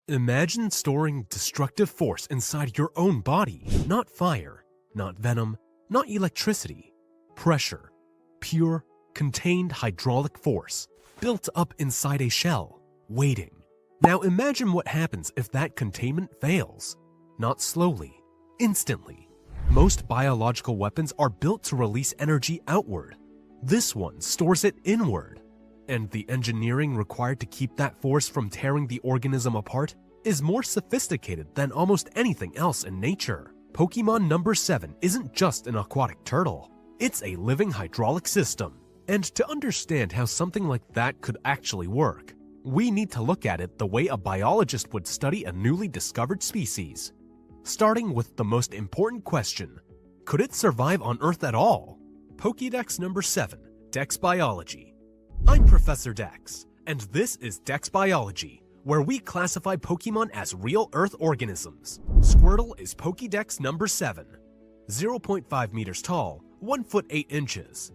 Imagine storing destructive force inside your own body. Not fire, not venom, not electricity. Pressure. Pure, contained hydraulic force, built up inside a shell, waiting. Now imagine what happens if that containment fails. Not slowly, instantly. Most biological weapons are built to release energy outward. This one stores it inward. And the engineering required to keep that force from tearing the organism apart is more sophisticated than almost anything else in nature. Pokémon number 7 isn't just an aquatic turtle. It's a living hydraulic system. And to understand how something like that could actually work, we need to look at it the way a biologist would study a newly discovered species. Starting with the most important question, could it survive on Earth at all? Pokédex number 7, DexBiology. I'm Professor Dex, and this is DexBiology, where we classify Pokémon as real Earth organisms. Squirtle is Pokédex number 7, 0.5 meters tall, 1 foot 8 inches,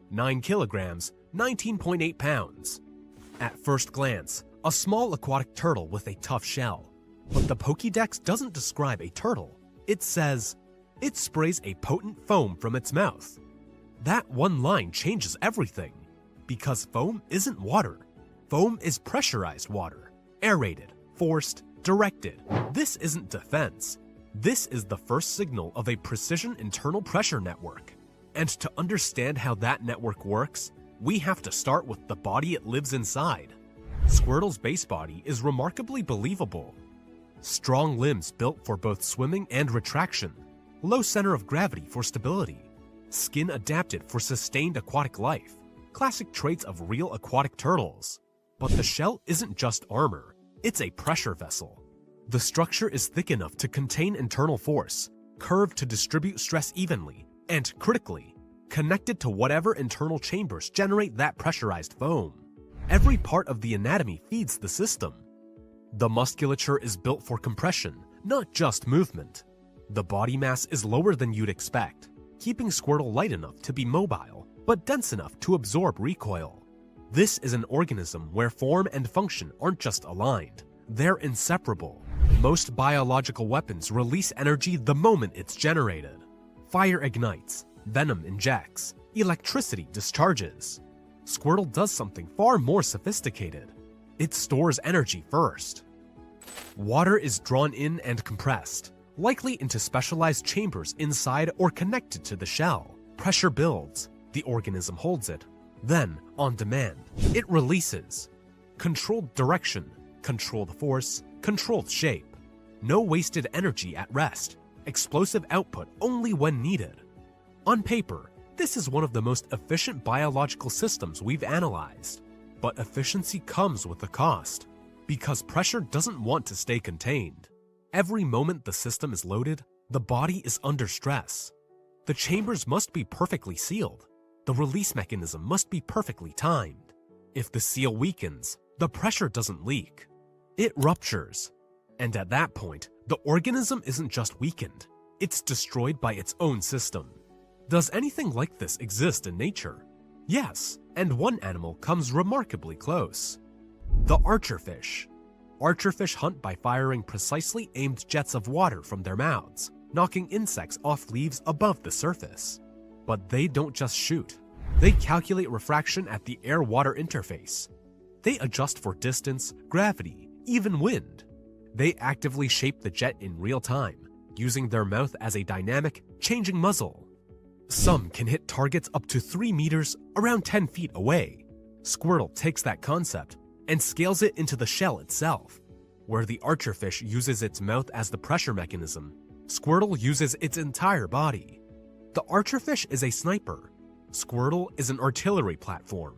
9 kilograms, 19.8 pounds. At first glance, a small aquatic turtle with a tough shell. But the Pokédex doesn't describe a turtle. It says, it sprays a potent foam from its mouth. That one line changes everything. Because foam isn't water. Foam is pressurized water. Aerated, forced, directed. This isn't defense. This is the first signal of a precision internal pressure network. And to understand how that network works, we have to start with the body it lives inside. Squirtle's base body is remarkably believable. Strong limbs built for both swimming and retraction. Low center of gravity for stability. Skin adapted for sustained aquatic life. Classic traits of real aquatic turtles. But the shell isn't just armor, it's a pressure vessel. The structure is thick enough to contain internal force, curved to distribute stress evenly, and critically, connected to whatever internal chambers generate that pressurized foam. Every part of the anatomy feeds the system. The musculature is built for compression, not just movement. The body mass is lower than you'd expect, keeping Squirtle light enough to be mobile, but dense enough to absorb recoil. This is an organism where form and function aren't just aligned, they're inseparable. Most biological weapons release energy the moment it's generated. Fire ignites, venom injects, electricity discharges. Squirtle does something far more sophisticated. It stores energy first. Water is drawn in and compressed, likely into specialized chambers inside or connected to the shell. Pressure builds. The organism holds it. Then, on demand, it releases. Controlled direction, controlled force, controlled shape. No wasted energy at rest. Explosive output only when needed. On paper, this is one of the most efficient biological systems we've analyzed. But efficiency comes with a cost, because pressure doesn't want to stay contained. Every moment the system is loaded, the body is under stress. The chambers must be perfectly sealed. The release mechanism must be perfectly timed. If the seal weakens, the pressure doesn't leak. It ruptures. And at that point, the organism isn't just weakened, it's destroyed by its own system. Does anything like this exist in nature? Yes, and one animal comes remarkably close. The archerfish. Archerfish hunt by firing precisely aimed jets of water from their mouths, knocking insects off leaves above the surface. But they don't just shoot. They calculate refraction at the air-water interface. They adjust for distance, gravity, even wind. They actively shape the jet in real time, using their mouth as a dynamic, changing muzzle. Some can hit targets up to 3 meters, around 10 feet away. Squirtle takes that concept and scales it into the shell itself. Where the archerfish uses its mouth as the pressure mechanism, Squirtle uses its entire body. The archerfish is a sniper. Squirtle is an artillery platform.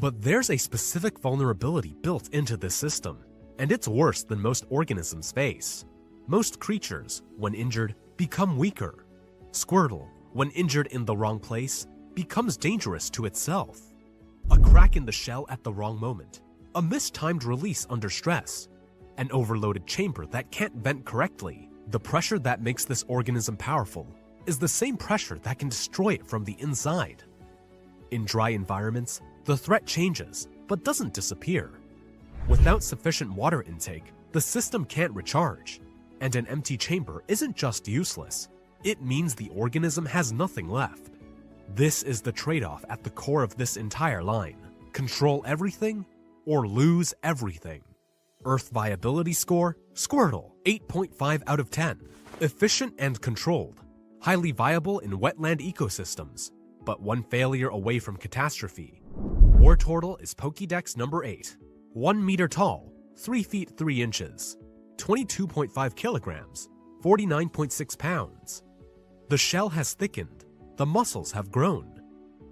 But there's a specific vulnerability built into this system, and it's worse than most organisms face. Most creatures, when injured, become weaker. Squirtle, when injured in the wrong place, becomes dangerous to itself. A crack in the shell at the wrong moment, a mistimed release under stress, an overloaded chamber that can't vent correctly. The pressure that makes this organism powerful is the same pressure that can destroy it from the inside. In dry environments, the threat changes, but doesn't disappear. Without sufficient water intake, The system can't recharge, and an empty chamber isn't just useless, it means the organism has nothing left. This is the trade-off at the core of this entire line. Control everything or lose everything. Earth viability score, Squirtle, 8.5 out of 10. Efficient and controlled. Highly viable in wetland ecosystems, but one failure away from catastrophe. Wartortle is Pokédex number 8. 1 meter tall, 3 feet 3 inches. 22.5 kilograms, 49.6 pounds. The shell has thickened, the muscles have grown.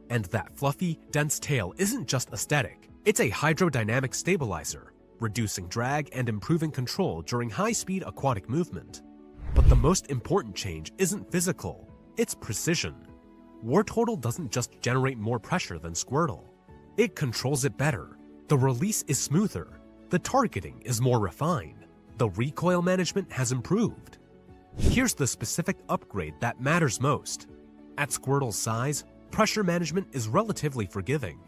And that fluffy, dense tail isn't just aesthetic, it's a hydrodynamic stabilizer, reducing drag and improving control during high-speed aquatic movement. But the most important change isn't physical, it's precision. Wartortle doesn't just generate more pressure than Squirtle. It controls it better. The release is smoother. The targeting is more refined. The recoil management has improved. Here's the specific upgrade that matters most. At Squirtle's size, pressure management is relatively forgiving.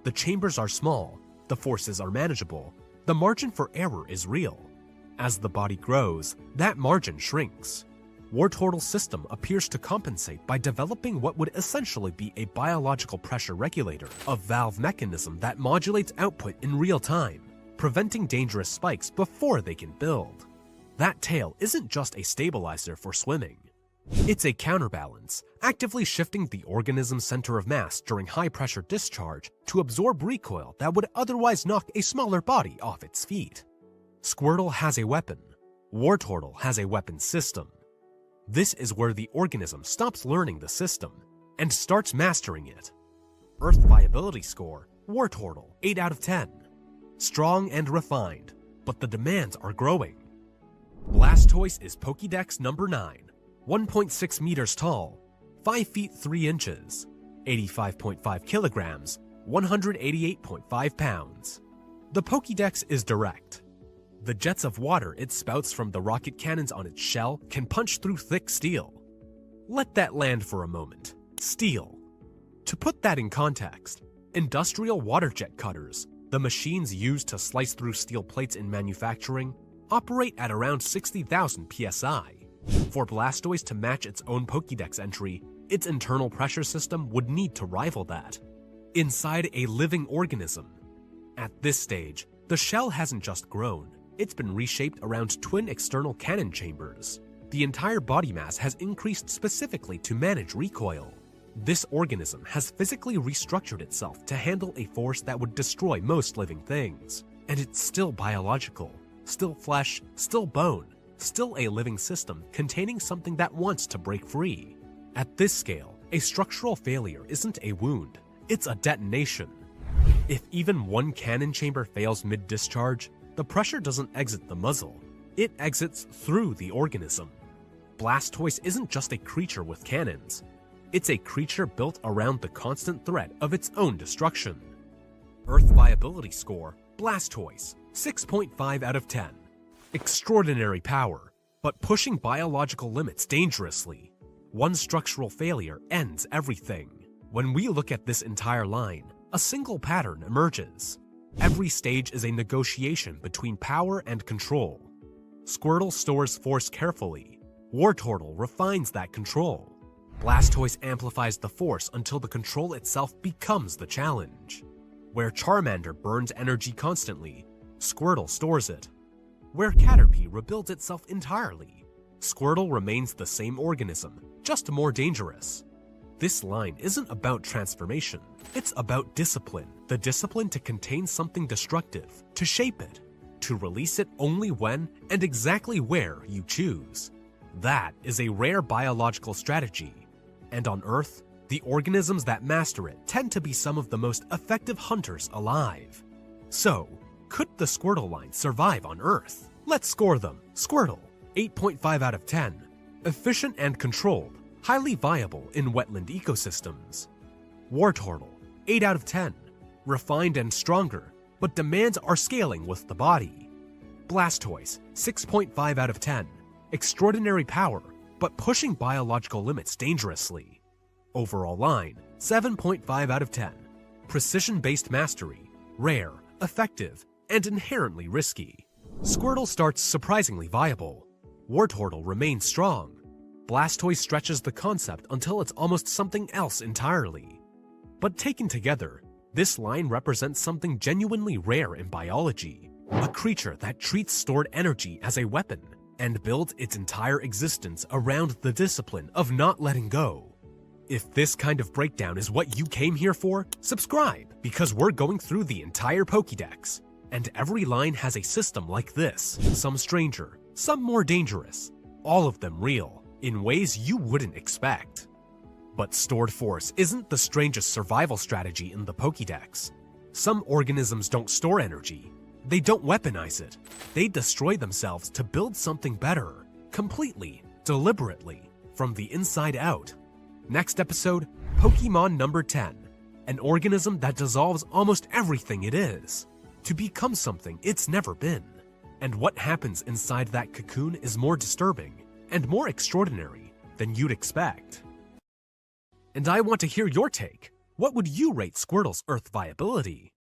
The chambers are small, the forces are manageable, the margin for error is real. As the body grows, that margin shrinks. Wartortle's system appears to compensate by developing what would essentially be a biological pressure regulator, a valve mechanism that modulates output in real time, preventing dangerous spikes before they can build. That tail isn't just a stabilizer for swimming. It's a counterbalance, actively shifting the organism's center of mass during high-pressure discharge to absorb recoil that would otherwise knock a smaller body off its feet. Squirtle has a weapon. Wartortle has a weapon system. This is where the organism stops learning the system and starts mastering it. Earth viability score, Wartortle, 8 out of 10. Strong and refined, but the demands are growing. Blastoise is Pokédex number 9. 1.6 meters tall, 5 feet 3 inches, 85.5 kilograms, 188.5 pounds. The Pokédex is direct. The jets of water it spouts from the rocket cannons on its shell can punch through thick steel. Let that land for a moment. Steel. To put that in context, industrial water jet cutters, the machines used to slice through steel plates in manufacturing, operate at around 60,000 psi. For Blastoise to match its own Pokédex entry, its internal pressure system would need to rival that. Inside a living organism. At this stage, the shell hasn't just grown, it's been reshaped around twin external cannon chambers. The entire body mass has increased specifically to manage recoil. This organism has physically restructured itself to handle a force that would destroy most living things. And it's still biological, still flesh, still bone, still a living system containing something that wants to break free. At this scale, a structural failure isn't a wound, it's a detonation. If even one cannon chamber fails mid-discharge, the pressure doesn't exit the muzzle, it exits through the organism. Blastoise isn't just a creature with cannons, it's a creature built around the constant threat of its own destruction. Earth viability score, Blastoise, 6.5 out of 10. Extraordinary power, but pushing biological limits dangerously. One structural failure ends everything. When we look at this entire line, a single pattern emerges. Every stage is a negotiation between power and control. Squirtle stores force carefully. Wartortle refines that control. Blastoise amplifies the force until the control itself becomes the challenge. Where Charmander burns energy constantly, Squirtle stores it. Where Caterpie rebuilds itself entirely, Squirtle remains the same organism, just more dangerous. This line isn't about transformation, it's about discipline. The discipline to contain something destructive, to shape it, to release it only when and exactly where you choose. That is a rare biological strategy. And on Earth, the organisms that master it tend to be some of the most effective hunters alive. So, could the Squirtle line survive on Earth? Let's score them. Squirtle, 8.5 out of 10. Efficient and controlled, highly viable in wetland ecosystems. Wartortle, 8 out of 10. Refined and stronger, but demands are scaling with the body. Blastoise, 6.5 out of 10. Extraordinary power, but pushing biological limits dangerously. Overall line, 7.5 out of 10. Precision-based mastery, rare, effective, and inherently risky. Squirtle starts surprisingly viable. Wartortle remains strong. Blastoise stretches the concept until it's almost something else entirely. But taken together, this line represents something genuinely rare in biology, a creature that treats stored energy as a weapon and builds its entire existence around the discipline of not letting go. If this kind of breakdown is what you came here for, subscribe, because we're going through the entire Pokédex, and every line has a system like this, some stranger, some more dangerous, all of them real, in ways you wouldn't expect. But stored force isn't the strangest survival strategy in the Pokédex. Some organisms don't store energy. They don't weaponize it. They destroy themselves to build something better, completely, deliberately, from the inside out. Next episode, Pokémon number 10, an organism that dissolves almost everything it is, to become something it's never been. And what happens inside that cocoon is more disturbing and more extraordinary than you'd expect. And I want to hear your take. What would you rate Squirtle's Earth viability?